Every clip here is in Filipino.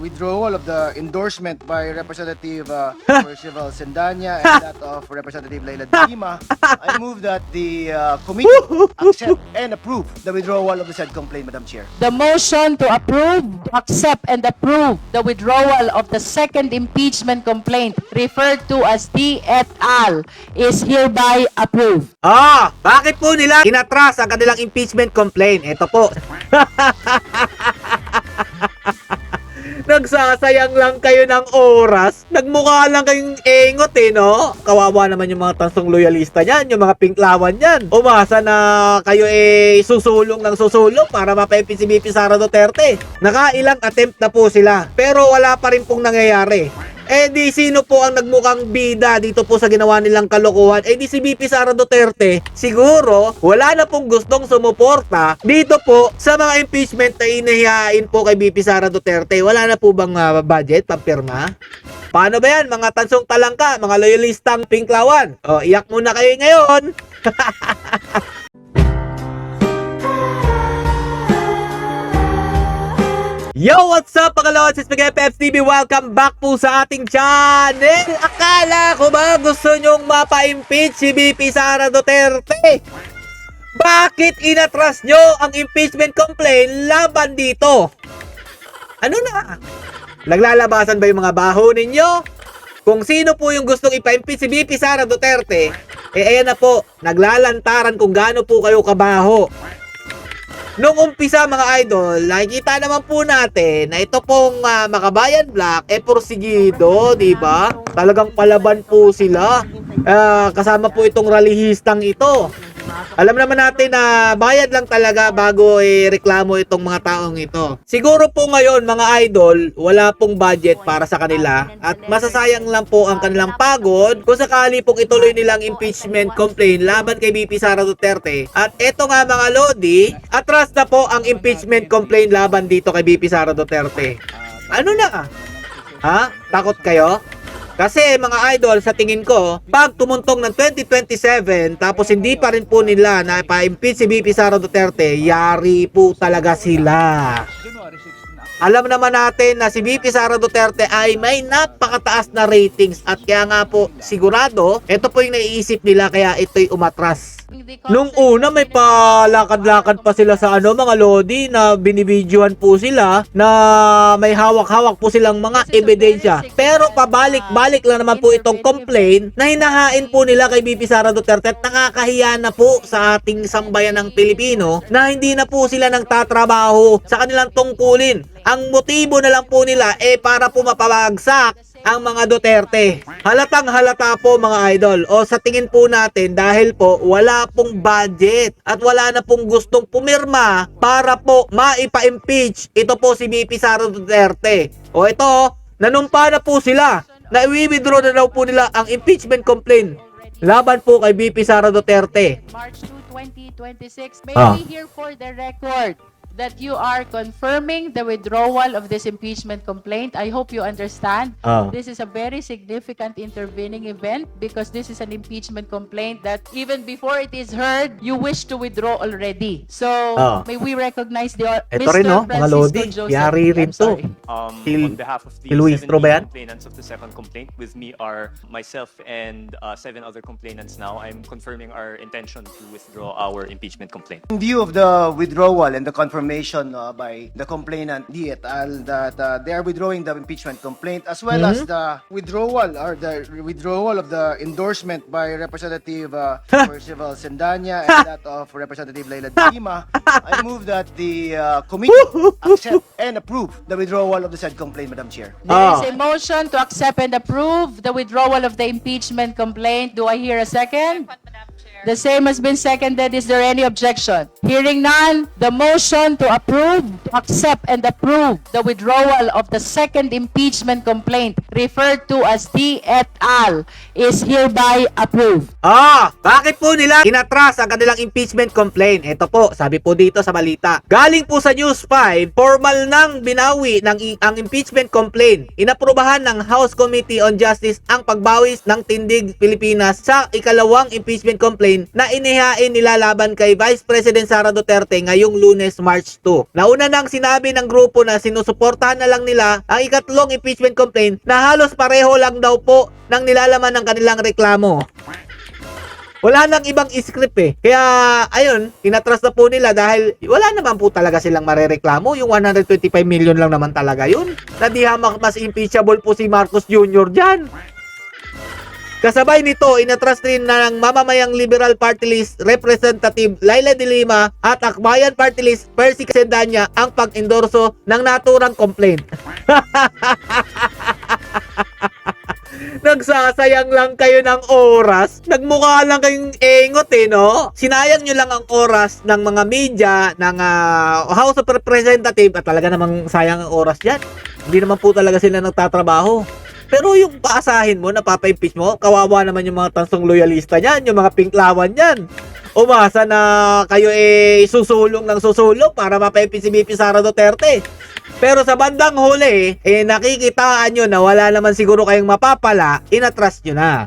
withdrawal of the endorsement by Representative Percival Sendanya and that of Representative Leila de Lima, I move that the committee accept and approve the withdrawal of the said complaint, Madam Chair. The motion to approve, accept, and approve the withdrawal of the second impeachment complaint referred to as D et al. Is hereby approved. Bakit po nila inatras ang kanilang impeachment complaint? Ito po. Nagsasayang lang kayo ng oras. Nagmukha lang kayong engot no? Kawawa naman yung mga tansong loyalista niyan, yung mga pinklawan niyan. Umasa na kayo susulong ng susulong para mapa-impeach si VP Sara Duterte. Nakailang attempt na po sila, pero wala pa rin pong nangyayari. Di sino po ang nagmukhang bida dito po sa ginawa nilang kalokohan? Di si VP Sara Duterte. Siguro, wala na pong gustong sumuporta dito po sa mga impeachment na inahihain po kay VP Sara Duterte. Wala na po bang budget, pampirma? Paano ba yan, mga tansong talangka, mga loyalistang pinklawan? Iyak muna kayo ngayon. Yo, what's up mga lods? It's Miguel Peps TV. Welcome back po sa ating channel. Akala ko ba gusto nyong mapa-impeach si VP Sara Duterte? Bakit inatras nyo ang impeachment complaint laban dito? Ano na? Naglalabasan ba yung mga baho ninyo? Kung sino po yung gustong ipa-impeach si VP Sara Duterte, ayan na po, naglalantaran kung gaano po kayo kabaho. Nung umpisa mga idol, nakikita naman po natin na ito pong Makabayan Black porsigido, di ba? Talagang palaban po sila. Kasama po itong rallyhistang ito. Alam naman natin na bayad lang talaga bago reklamo itong mga taong ito. Siguro po ngayon mga idol, wala pong budget para sa kanila at masasayang lang po ang kanilang pagod kung sakali pong ituloy nilang impeachment complaint laban kay VP Sara Duterte. At eto nga mga lodi, atras na po ang impeachment complaint laban dito kay VP Sara Duterte. Ano na? Takot kayo? Kasi mga idol, sa tingin ko, pag tumuntong ng 2027, tapos hindi pa rin po nila na pa-impeach si VP Sara Duterte, yari po talaga sila. Alam naman natin na si VP Sara Duterte ay may napakataas na ratings at kaya nga po sigurado, ito po yung naiisip nila kaya ito'y umatras. Nung una may palakad-lakad pa sila sa mga lodi na binibidyohan po sila na may hawak-hawak po silang mga ebidensya. Pero pabalik-balik lang naman po itong complaint na hinahain po nila kay VP Sara Duterte at nakakahiya na po sa ating sambayan ng Pilipino na hindi na po sila nagtatrabaho sa kanilang tungkulin. Ang motibo na lang po nila para po mapabagsak ang mga Duterte. Halatang halata po mga idol. Sa tingin po natin dahil po wala pong budget at wala na pong gustong pumirma para po maipa-impeach ito po si VP Sara Duterte. Ito, nanumpa na po sila na i-withdraw na daw po nila ang impeachment complaint laban po kay VP Sara Duterte. March 2, 2026. May we hear for the record that you are confirming the withdrawal of this impeachment complaint. I hope you understand. This is a very significant intervening event because this is an impeachment complaint that even before it is heard, you wish to withdraw already. So, may we recognize the Ito Mr. rin mga lodi, Francisco Joseph. yari rin I'm to. sorry. On behalf of the Luis 17 Tro ba yan? complainants of the second complaint, with me are myself and 7 other complainants now. I'm confirming our intention to withdraw our impeachment complaint. In view of the withdrawal and the confirmation by the complainant D et al. That they are withdrawing the impeachment complaint as well as the withdrawal of the endorsement by Representative Percival Sendanya and that of Representative Leila de Lima, I move that the committee accept and approve the withdrawal of the said complaint, Madam Chair. There is a motion to accept and approve the withdrawal of the impeachment complaint. Do I hear a second? The same has been seconded. Is there any objection? Hearing none, the motion to approve, accept, and approve the withdrawal of the second impeachment complaint referred to as D et al. Is hereby approved. Bakit po nila inatras ang kanilang impeachment complaint? Ito po, sabi po dito sa balita. Galing po sa News 5, formal nang binawi ang impeachment complaint. Inaprubahan ng House Committee on Justice ang pagbawi ng Tindig Pilipinas sa ikalawang impeachment complaint na inihain nila laban kay Vice President Sara Duterte ngayong Lunes, March 2. Nauna nang sinabi ng grupo na sinusuportahan na lang nila ang ikatlong impeachment complaint na halos pareho lang daw po ng nilalaman ng kanilang reklamo. Wala nang ibang script eh. Kaya, ayun, inatras na po nila dahil wala naman po talaga silang marereklamo. Yung 125 million lang naman talaga yun. Na di hamak mas impeachable po si Marcos Jr. dyan. Kasabay nito, inatras rin ng mamamayang Liberal Party List Representative Laila de Lima at Akbayan Party List Percy Casendanya ang pag-endorso ng naturang complaint. Nagsasayang lang kayo ng oras. Nagmukha lang kayong engot no? Sinayang nyo lang ang oras ng mga media, ng House of Representatives at talaga namang sayang ang oras yan. Hindi naman po talaga sila nagtatrabaho. Pero yung paasahin mo, napapa-impeach mo, kawawa naman yung mga tansong loyalista niyan, yung mga pinklawan niyan. Umasa na kayo susulong ng susulong para mapa-impeach si VP Sara Duterte. Pero sa bandang huli, nakikitaan nyo na wala naman siguro kayong mapapala, inatras nyo na.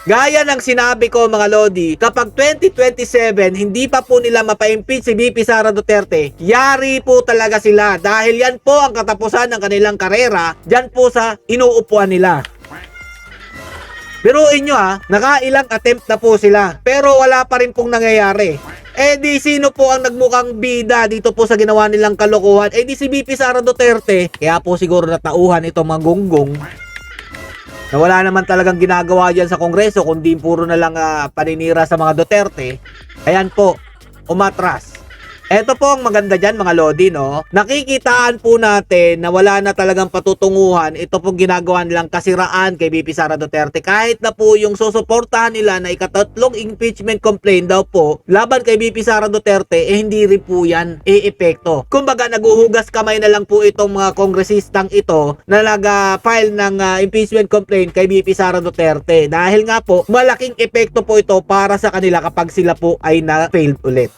Gaya ng sinabi ko mga Lodi, kapag 2027 hindi pa po nila mapa-impeach si VP Sara Duterte, yari po talaga sila dahil yan po ang katapusan ng kanilang karera, dyan po sa inuupuan nila. Pero inyo nakailang attempt na po sila, pero wala pa rin pong nangyayari. Di sino po ang nagmukhang bida dito po sa ginawa nilang kalokohan? Di si VP Sara Duterte. Kaya po siguro natauhan itong mga gonggong na wala naman talagang ginagawa dyan sa Kongreso kundi puro na lang paninira sa mga Duterte. Ayan po, umatras. Eto po ang maganda dyan mga Lodi, no? Nakikitaan po natin na wala na talagang patutunguhan. Ito pong ginagawa nilang kasiraan kay VP Sara Duterte. Kahit na po yung susuportahan nila na ikatatlong impeachment complaint daw po laban kay VP Sara Duterte, hindi rin po yan epekto. Kumbaga naguhugas kamay na lang po itong mga kongresistang ito na nag-file ng impeachment complaint kay VP Sara Duterte. Dahil nga po, malaking epekto po ito para sa kanila kapag sila po ay na-failed ulit.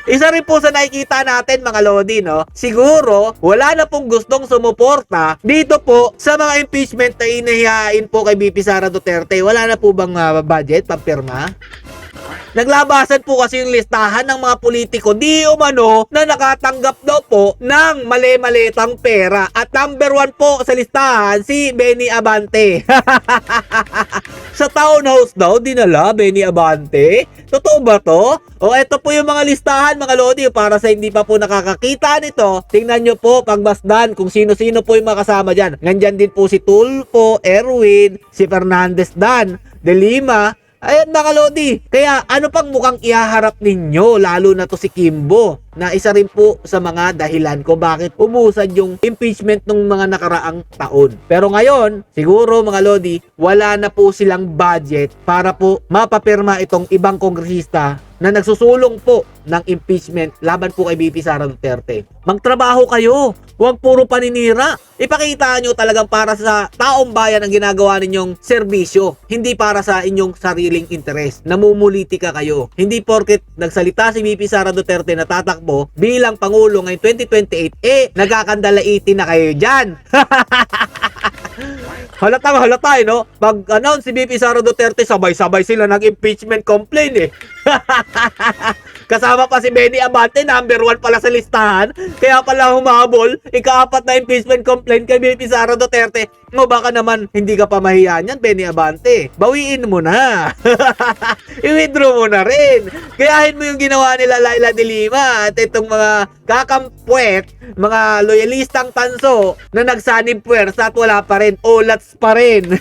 Isa rin po sa nakikita natin mga Lodi, no? Siguro, wala na pong gustong sumuporta dito po sa mga impeachment na inahihain po kay VP Sara Duterte. Wala na po bang budget, pampirma? Naglabasan po kasi yung listahan ng mga politiko di umano na nakatanggap daw po ng mali-malitang pera. At number 1 po sa listahan, si Benny Abante. Sa townhouse daw, dinala Benny Abante. Totoo ba to? O eto po yung mga listahan mga Lodi para sa hindi pa po nakakakita nito. Tingnan nyo po pagmasdan kung sino-sino po yung makasama dyan. Nandyan din po si Tulfo, Erwin, si Fernandez Dan, De Lima. Ayan mga Lodi, kaya ano pang mukhang ihaharap ninyo lalo na to si Kimbo na isa rin po sa mga dahilan ko bakit umusad yung impeachment ng mga nakaraang taon. Pero ngayon, siguro mga Lodi, wala na po silang budget para po mapapirma itong ibang kongresista na nagsusulong po ng impeachment laban po kay VP Sara Duterte. Magtrabaho kayo, huwag puro paninira. Ipakita nyo talagang para sa taong bayan ang ginagawa ninyong serbisyo, hindi para sa inyong sariling interes. Namumulitika kayo. Hindi porket nagsalita si VP Sara Duterte na tatakbo bilang Pangulo ngayong 2028, nagkakandalaitin na kayo dyan. Halata no? Pag-announce si VP Sara Duterte, sabay-sabay sila nag-impeachment complaint Kasama pa si Benny Abante, number 1 pala sa listahan. Kaya pala humabol, ika-4 na impeachment complaint kay VP Sara Duterte. O baka naman hindi ka pa mahiyan yan, Benny Abante. Bawiin mo na. I-withdraw mo na rin. Gayahin mo yung ginawa nila Laila de Lima at itong mga kakampwet, mga loyalistang tanso na nagsanib puwersa at wala pa rin. Olats pa rin.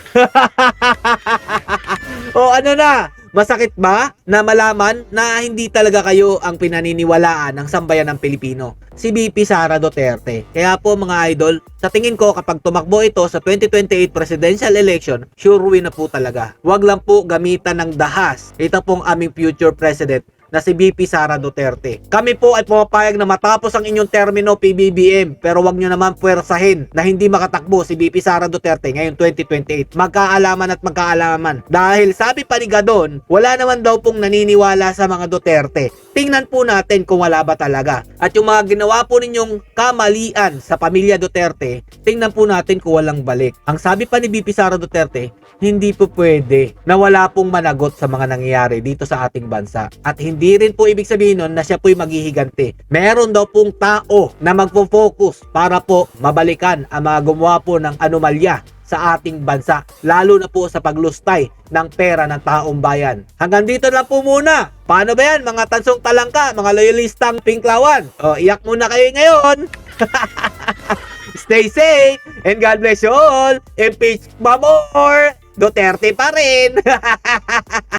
O ano na? Masakit ba na malaman na hindi talaga kayo ang pinaniniwalaan ng sambayan ng Pilipino? Si VP Sara Duterte. Kaya po mga idol, sa tingin ko kapag tumakbo ito sa 2028 presidential election, sure win na po talaga. Huwag lang po gamitan ng dahas. Ito pong aming future president na si VP Sara Duterte. Kami po ay pumapayag na matapos ang inyong termino PBBM, pero wag nyo naman puwersahin na hindi makatakbo si VP Sara Duterte ngayong 2028. Magkaalaman at magkaalaman. Dahil sabi pa ni Gadon, wala naman daw pong naniniwala sa mga Duterte. Tingnan po natin kung wala ba talaga. At yung mga ginawa po ninyong kamalian sa pamilya Duterte, tingnan po natin kung walang balik. Ang sabi pa ni VP Sara Duterte, hindi po pwede na wala pong managot sa mga nangyayari dito sa ating bansa. At hindi rin po ibig sabihin nun na siya po'y maghihiganti. Meron daw pong tao na magpo-focus para po mabalikan ang mga gumawa po ng anomalya sa ating bansa, lalo na po sa paglustay ng pera ng taong bayan. Hanggang dito lang po muna. Paano ba yan, mga tansong talangka, mga loyalistang pinklawan? O, iyak muna kayo ngayon. Stay safe and God bless you all. Impeach pa more. Duterte pa rin.